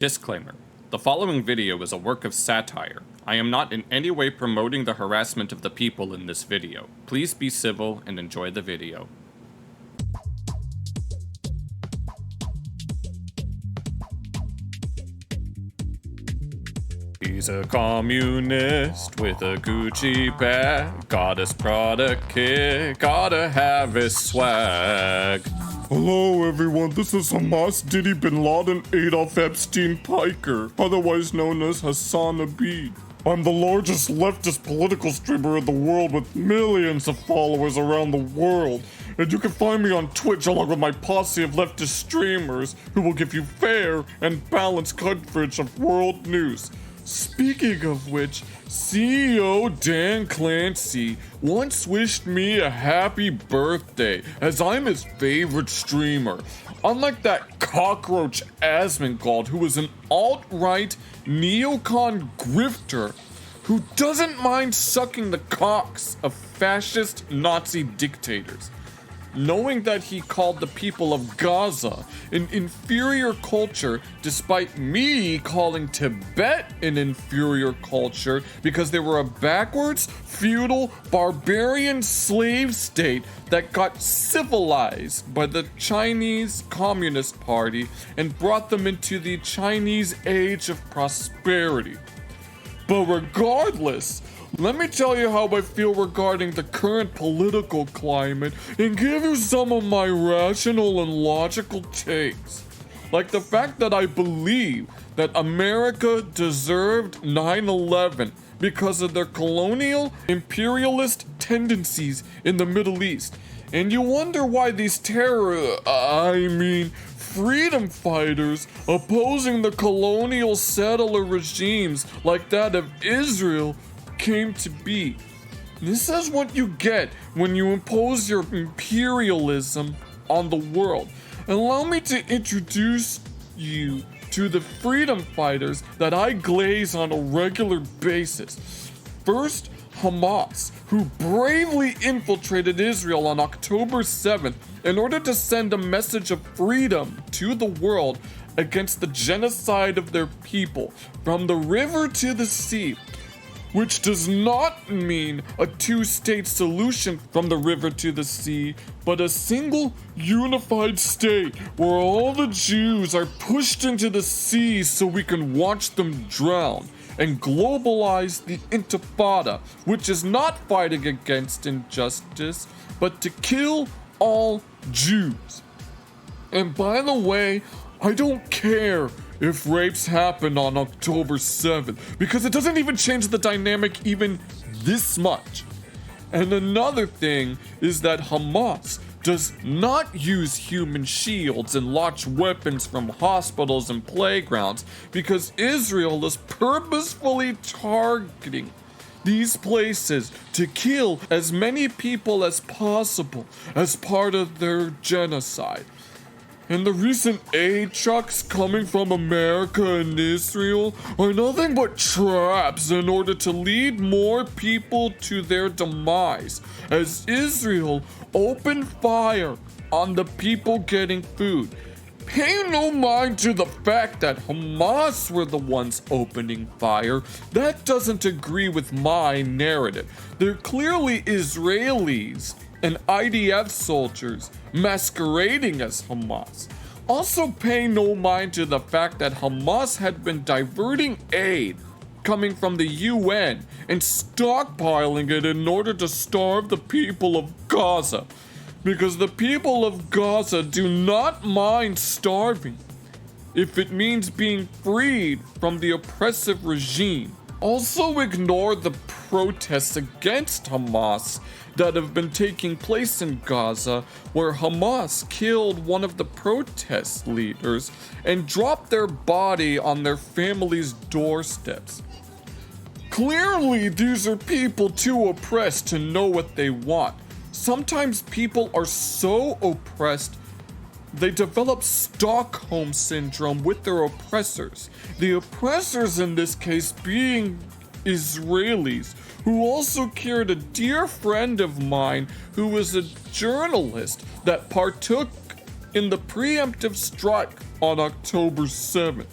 Disclaimer. The following video is a work of satire. I am not in any way promoting the harassment of the people in this video. Please be civil and enjoy the video. He's a communist with a Gucci bag. Got his Prada kit, gotta have his swag. Hello everyone, this is Hamas Diddy Bin Laden Adolf Epstein PIKER, otherwise known as HASAN. I'm the largest leftist political streamer in the world with millions of followers around the world, and you can find me on Twitch along with my posse of leftist streamers who will give you fair and balanced coverage of world news. Speaking of which, CEO Dan Clancy once wished me a happy birthday, as I'm his favorite streamer. Unlike that cockroach Asmongold, who is an alt-right neocon grifter who doesn't mind sucking the cocks of fascist Nazi dictators. Knowing that he called the people of Gaza an inferior culture, despite me calling Tibet an inferior culture because they were a backwards, feudal, barbarian slave state that got civilized by the Chinese Communist Party and brought them into the Chinese age of prosperity. But regardless, let me tell you how I feel regarding the current political climate and give you some of my rational and logical takes. Like the fact that I believe that America deserved 9/11 because of their colonial, imperialist tendencies in the Middle East. And you wonder why these freedom fighters opposing the colonial settler regimes like that of Israel came to be. This is what you get when you impose your imperialism on the world. Allow me to introduce you to the freedom fighters that I glaze on a regular basis. First, Hamas, who bravely infiltrated Israel on October 7th in order to send a message of freedom to the world against the genocide of their people from the river to the sea. Which does not mean a two-state solution from the river to the sea, but a single unified state where all the Jews are pushed into the sea so we can watch them drown, and globalize the Intifada, which is not fighting against injustice, but to kill all Jews. And by the way, I don't care if rapes happen on October 7th, because it doesn't even change the dynamic even this much. And another thing is that Hamas does not use human shields and launch weapons from hospitals and playgrounds, because Israel is purposefully targeting these places to kill as many people as possible as part of their genocide. And the recent aid trucks coming from America and Israel are nothing but traps in order to lead more people to their demise, as Israel opened fire on the people getting food. Pay no mind to the fact that Hamas were the ones opening fire. That doesn't agree with my narrative. They're clearly Israelis and IDF soldiers masquerading as Hamas. Also pay no mind to the fact that Hamas had been diverting aid coming from the UN and stockpiling it in order to starve the people of Gaza. Because the people of Gaza do not mind starving if it means being freed from the oppressive regime. Also ignore the protests against Hamas that have been taking place in Gaza, where Hamas killed one of the protest leaders and dropped their body on their family's doorsteps. Clearly, these are people too oppressed to know what they want. Sometimes people are so oppressed they develop Stockholm syndrome with their oppressors. The oppressors in this case being Israelis, who also killed a dear friend of mine who was a journalist that partook in the preemptive strike on October 7th.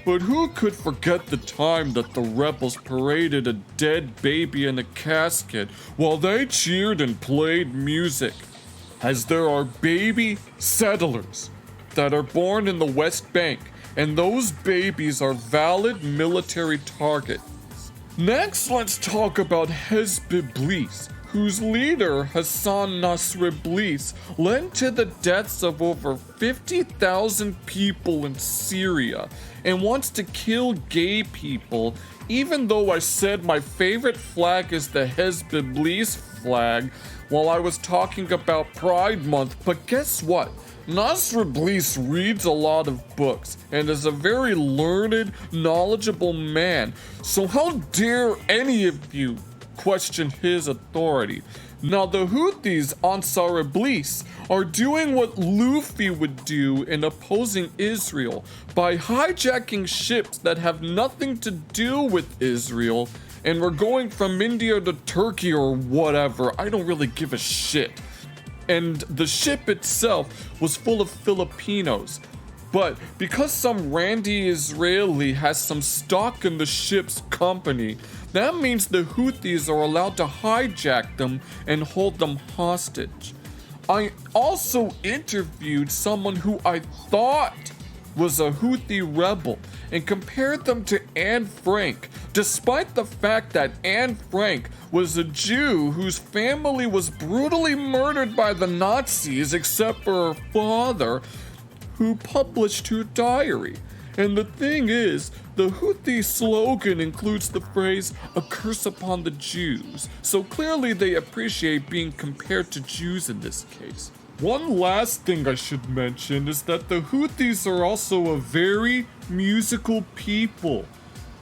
But who could forget the time that the rebels paraded a dead baby in a casket while they cheered and played music? As there are baby settlers that are born in the West Bank, and those babies are valid military targets. Next, let's talk about Hezbollah, whose leader, Hassan Nasrallah, led to the deaths of over 50,000 people in Syria and wants to kill gay people, even though I said my favorite flag is the Hezbollah flag while I was talking about Pride Month. But guess what? Nasrallah reads a lot of books and is a very learned, knowledgeable man. So how dare any of you question his authority? Now the Houthis Ansar Iblis are doing what Luffy would do in opposing Israel by hijacking ships that have nothing to do with Israel, and we're going from India to Turkey or whatever. I don't really give a shit. And the ship itself was full of Filipinos. But because some randy Israeli has some stock in the ship's company, that means the Houthis are allowed to hijack them and hold them hostage. I also interviewed someone who I thought was a Houthi rebel and compared them to Anne Frank, despite the fact that Anne Frank was a Jew whose family was brutally murdered by the Nazis except for her father, who published her diary. And the thing is, the Houthi slogan includes the phrase, "a curse upon the Jews," so clearly they appreciate being compared to Jews in this case. One last thing I should mention is that the Houthis are also a very musical people,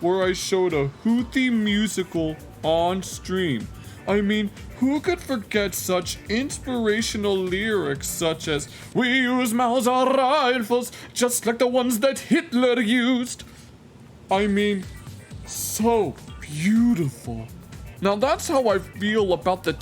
where I showed a Houthi musical on stream. I mean, who could forget such inspirational lyrics such as, "We use Mauser rifles just like the ones that Hitler used"? I mean, so beautiful. Now that's how I feel about the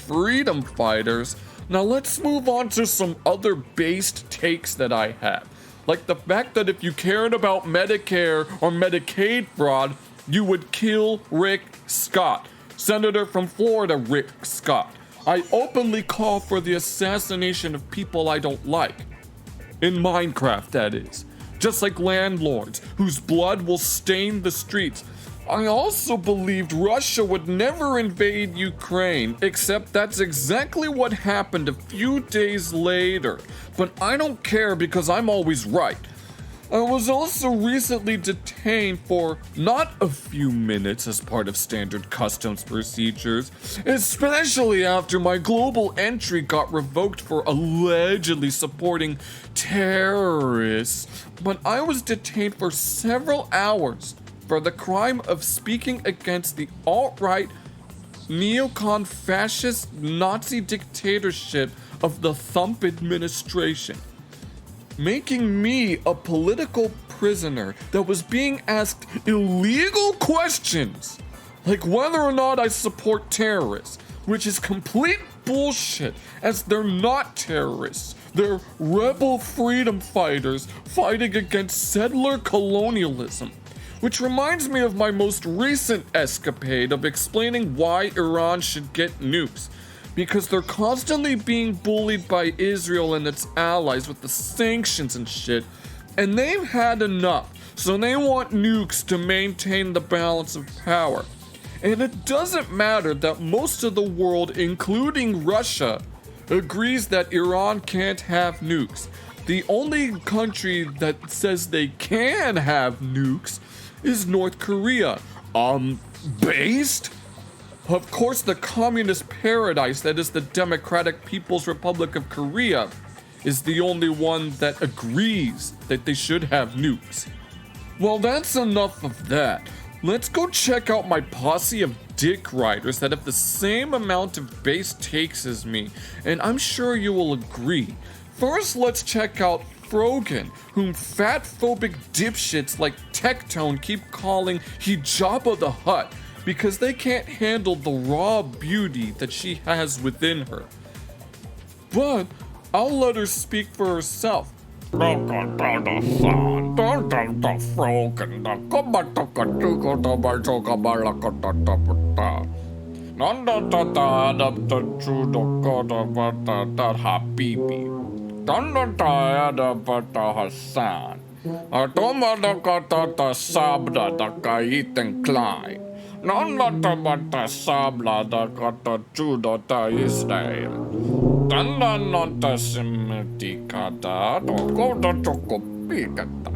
freedom fighters. Now let's move on to some other based takes that I have. Like the fact that if you cared about Medicare or Medicaid fraud, you would kill Rick Scott, Senator from Florida Rick Scott. I openly call for the assassination of people I don't like. In Minecraft, that is. Just like landlords, whose blood will stain the streets. I also believed Russia would never invade Ukraine, except that's exactly what happened a few days later. But I don't care because I'm always right. I was also recently detained for not a few minutes as part of standard customs procedures, especially after my global entry got revoked for allegedly supporting terrorists. But I was detained for several hours for the crime of speaking against the alt-right neocon fascist Nazi dictatorship of the Thump administration, making me a political prisoner that was being asked illegal questions, like whether or not I support terrorists, which is complete bullshit, as they're not terrorists. They're rebel freedom fighters fighting against settler colonialism. Which reminds me of my most recent escapade of explaining why Iran should get nukes. Because they're constantly being bullied by Israel and its allies with the sanctions and shit, and they've had enough, so they want nukes to maintain the balance of power. And it doesn't matter that most of the world, including Russia, agrees that Iran can't have nukes. The only country that says they can have nukes is North Korea. Based? Of course, the communist paradise that is the Democratic People's Republic of Korea is the only one that agrees that they should have nukes. Well, that's enough of that. Let's go check out my posse of dick riders that have the same amount of base takes as me, and I'm sure you will agree. First, let's check out Frogan, whom fat-phobic dipshits like Tectone keep calling Hijabba the Hutt because they can't handle the raw beauty that she has within her. But I'll let her speak for herself. Welcome to the sun. the froken, the kabataka, Nanda tata adapta chudo koda bata habibi. Danda tayada bata Hasan. Atoma da kata ta sabda da kaiten klein. Nanda tabata sabla da kata chudo ta Israel. Danda nanta simitikata do koda choko pikata.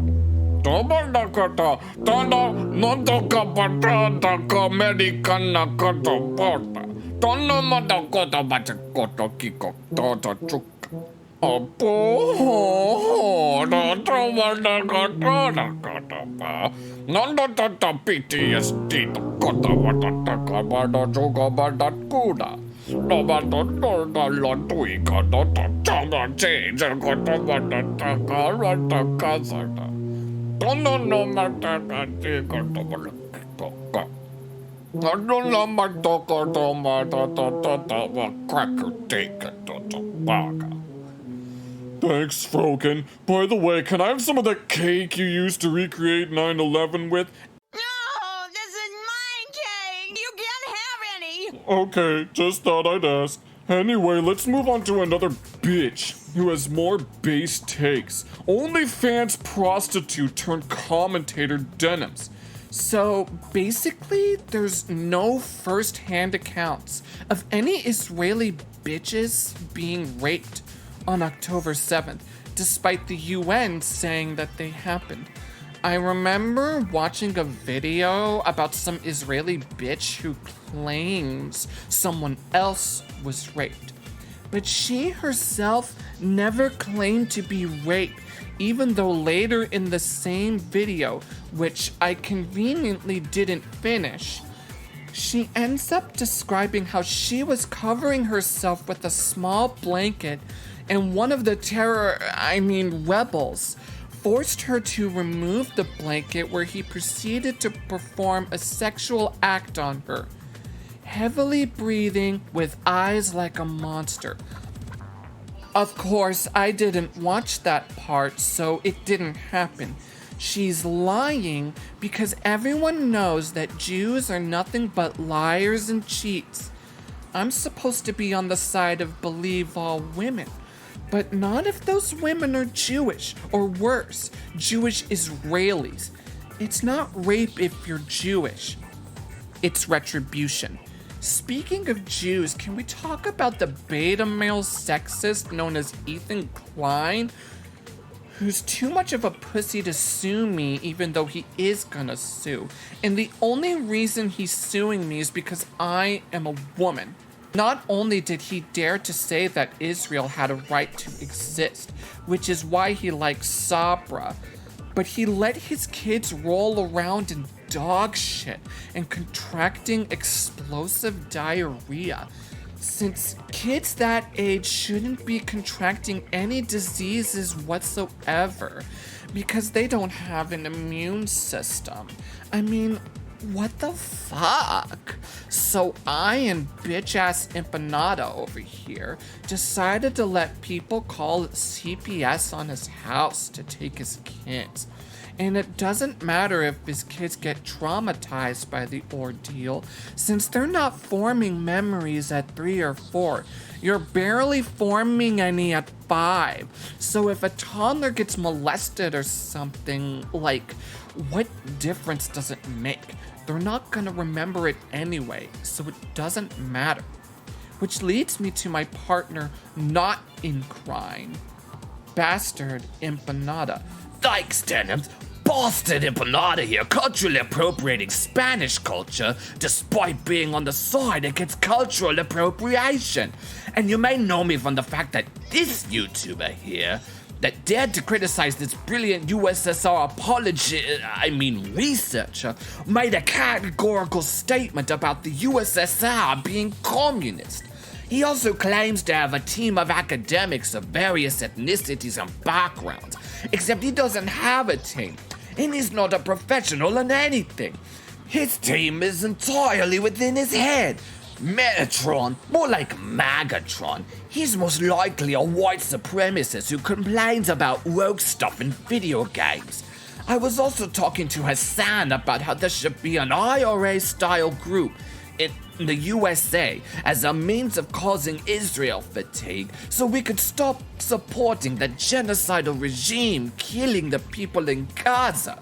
Toba kata tanda nonto kapata da kamerikana kata porta. Tanda mata kota bacha kota kiko tota chuka. Apo da toba da kata pa. Nanda tata PTSD da kota bata taka bada chuka bada kuda. Toba tota da lotui kata tata change kota bada taka rata kazata. Don't know my talk. I don't know my talk. Cracker take it to the bag. Thanks, Froken. By the way, can I have some of that cake you used to recreate 9/11 with? No, this is my cake. You can't have any. Okay, just thought I'd ask. Anyway, let's move on to another bitch who has more base takes. OnlyFans prostitute turned commentator Denims. So basically, there's no first-hand accounts of any Israeli bitches being raped on October 7th, despite the UN saying that they happened. I remember watching a video about some Israeli bitch who claims someone else was raped. But she herself never claimed to be raped, even though later in the same video, which I conveniently didn't finish, she ends up describing how she was covering herself with a small blanket and one of the rebels forced her to remove the blanket where he proceeded to perform a sexual act on her, heavily breathing with eyes like a monster. Of course, I didn't watch that part, so it didn't happen. She's lying because everyone knows that Jews are nothing but liars and cheats. I'm supposed to be on the side of believe all women. But not if those women are Jewish, or worse, Jewish Israelis. It's not rape if you're Jewish. It's retribution. Speaking of Jews, can we talk about the beta male sexist known as Ethan Klein? Who's too much of a pussy to sue me even though he is gonna sue. And the only reason he's suing me is because I am a woman. Not only did he dare to say that Israel had a right to exist, which is why he likes Sabra, but he let his kids roll around in dog shit and contracting explosive diarrhea, since kids that age shouldn't be contracting any diseases whatsoever because they don't have an immune system. I mean, what the fuck? So I and bitch-ass Empanada over here decided to let people call CPS on his house to take his kids. And it doesn't matter if his kids get traumatized by the ordeal, since they're not forming memories at 3 or 4. You're barely forming any at 5. So if a toddler gets molested or something, like, what difference does it make? They're not gonna remember it anyway, so it doesn't matter. Which leads me to my partner not in crime, Bastard Empanada. Thanks, Denims. Bastard Empanada here, culturally appropriating Spanish culture despite being on the side against cultural appropriation. And you may know me from the fact that this YouTuber here that dared to criticize this brilliant USSR researcher made a categorical statement about the USSR being communist. He also claims to have a team of academics of various ethnicities and backgrounds, except he doesn't have a team, and he's not a professional in anything. His team is entirely within his head. Metatron, more like Magatron. He's most likely a white supremacist who complains about woke stuff in video games. I was also talking to HASAN about how there should be an IRA-style group in the USA as a means of causing Israel fatigue so we could stop supporting the genocidal regime killing the people in Gaza.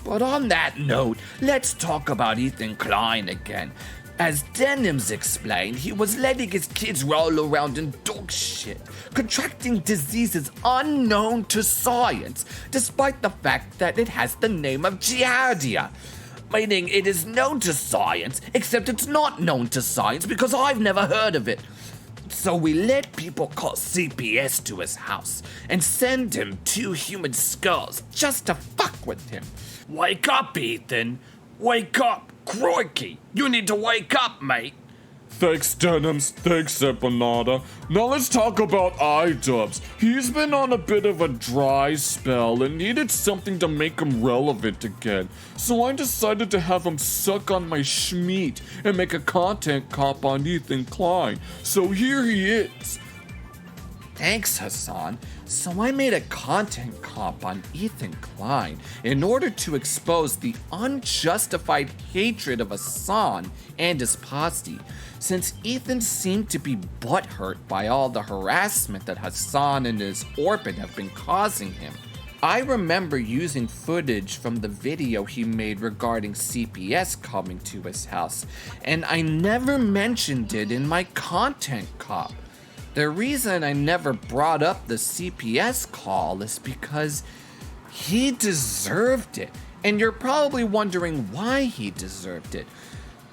But on that note, let's talk about Ethan Klein again. As Denims explained, he was letting his kids roll around in dog shit, contracting diseases unknown to science, despite the fact that it has the name of Giardia. Meaning it is known to science, except it's not known to science because I've never heard of it. So we let people call CPS to his house and send him 2 human skulls just to fuck with him. Wake up, Ethan. Wake up. Crikey, you need to wake up, mate. Thanks, Denims. Thanks, Empanada. Now let's talk about iDubbbz. He's been on a bit of a dry spell and needed something to make him relevant again. So I decided to have him suck on my schmeat and make a content cop on Ethan Klein. So here he is. Thanks, HASAN. So I made a content comp on Ethan Klein in order to expose the unjustified hatred of HASAN and his posse, since Ethan seemed to be butthurt by all the harassment that HASAN and his orbit have been causing him. I remember using footage from the video he made regarding CPS coming to his house, and I never mentioned it in my content comp. The reason I never brought up the CPS call is because he deserved it. And you're probably wondering why he deserved it.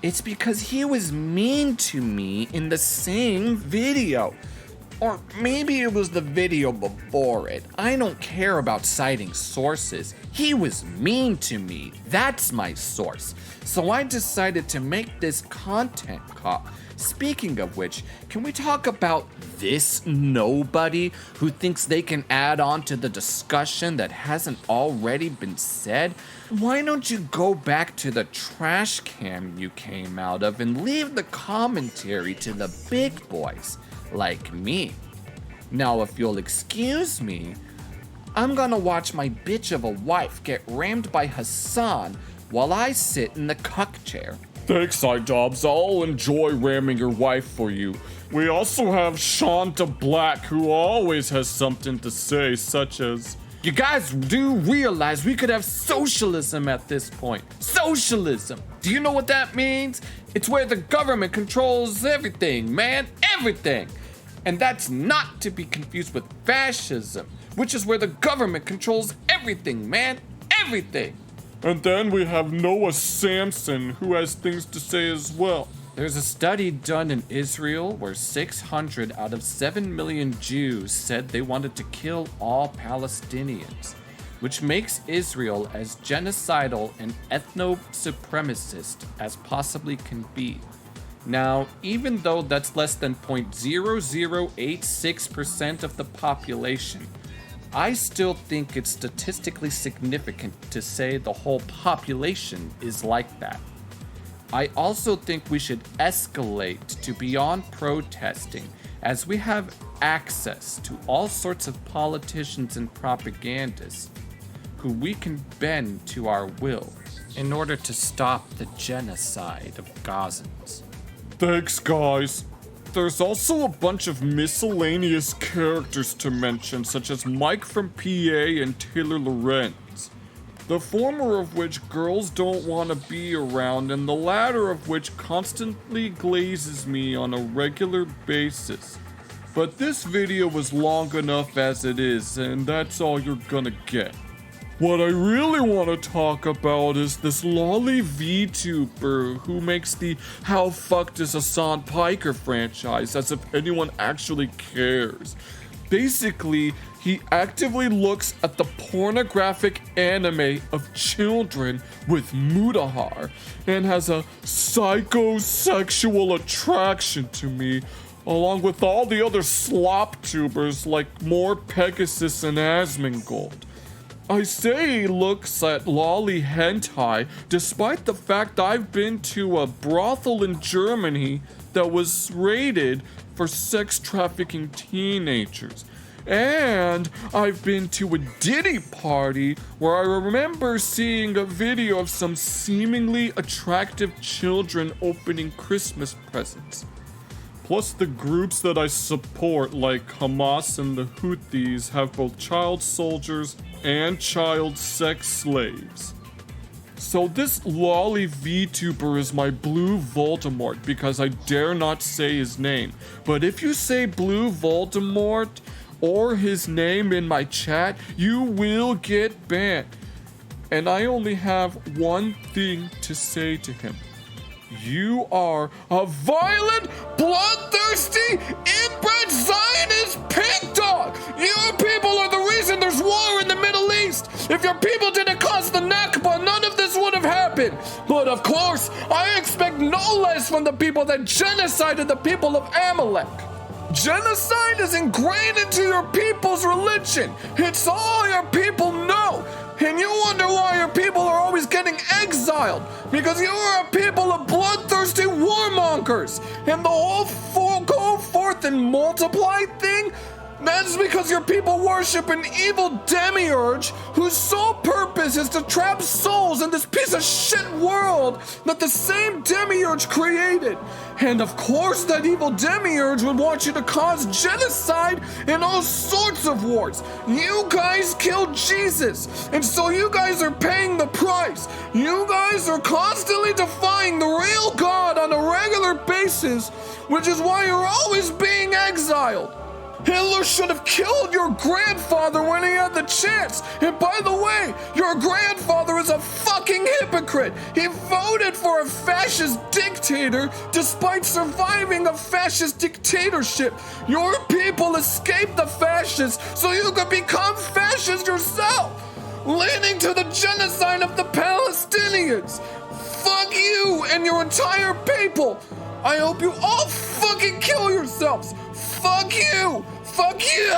It's because he was mean to me in the same video. Or maybe it was the video before it. I don't care about citing sources. He was mean to me. That's my source. So I decided to make this content cop. Speaking of which, can we talk about this nobody who thinks they can add on to the discussion that hasn't already been said? Why don't you go back to the trash can you came out of and leave the commentary to the big boys like me? Now, if you'll excuse me, I'm gonna watch my bitch of a wife get rammed by HASAN while I sit in the cuck chair. Thanks, iDubbbz. I'll enjoy ramming your wife for you. We also have Shanta Black, who always has something to say, such as, you guys do realize we could have socialism at this point. Socialism! Do you know what that means? It's where the government controls everything, man. Everything! And that's not to be confused with fascism, which is where the government controls everything, man. Everything! And then we have Noah Samson, who has things to say as well. There's a study done in Israel where 600 out of 7 million Jews said they wanted to kill all Palestinians, which makes Israel as genocidal and ethno-supremacist as possibly can be. Now, even though that's less than 0.0086% of the population, I still think it's statistically significant to say the whole population is like that. I also think we should escalate to beyond protesting, as we have access to all sorts of politicians and propagandists who we can bend to our will in order to stop the genocide of Gazans. Thanks, guys. There's also a bunch of miscellaneous characters to mention, such as Mike from PA and Taylor Lorenz. The former of which girls don't want to be around, and the latter of which constantly glazes me on a regular basis. But this video was long enough as it is, and that's all you're gonna get. What I really want to talk about is this lolly VTuber who makes the How Fucked is HASAN PIKER franchise as if anyone actually cares. Basically, he actively looks at the pornographic anime of children with Mudahar and has a psychosexual attraction to me, along with all the other slop tubers like More Pegasus and Asmongold. I say he looks at lolly hentai despite the fact I've been to a brothel in Germany that was raided for sex trafficking teenagers. And I've been to a Diddy party where I remember seeing a video of some seemingly attractive children opening Christmas presents. Plus, the groups that I support, like Hamas and the Houthis, have both child soldiers and child sex slaves. So this lolly VTuber is my Blue Voldemort because I dare not say his name. But if you say Blue Voldemort or his name in my chat, you will get banned. And I only have one thing to say to him. You are a violent, bloodthirsty, inbred Zionist pig dog! Your people are the reason there's war in the Middle East! If your people didn't cause the Nakba, none of this would have happened! But of course, I expect no less from the people that genocided the people of Amalek! Genocide is ingrained into your people's religion! It's all your people know! And you wonder why your people are always getting exiled. Because you are a people of bloodthirsty warmongers. And the whole go forth and multiply thing, that's because your people worship an evil demiurge whose sole purpose is to trap souls in this piece of shit world that the same demiurge created. And of course that evil demiurge would want you to cause genocide and all sorts of wars. You guys killed Jesus, and so you guys are paying the price. You guys are constantly defying the real God on a regular basis, which is why you're always being exiled. Hitler should have killed your grandfather when he had the chance. And by the way, your grandfather is a fucking hypocrite. He voted for a fascist dictator despite surviving a fascist dictatorship. Your people escaped the fascists so you could become fascist yourself, leading to the genocide of the Palestinians. Fuck you and your entire people. I hope you all fucking kill yourselves. Fuck you! Fuck you!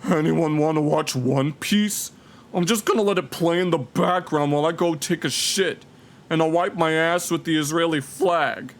Anyone want to watch One Piece? I'm just gonna let it play in the background while I go take a shit. And I'll wipe my ass with the Israeli flag.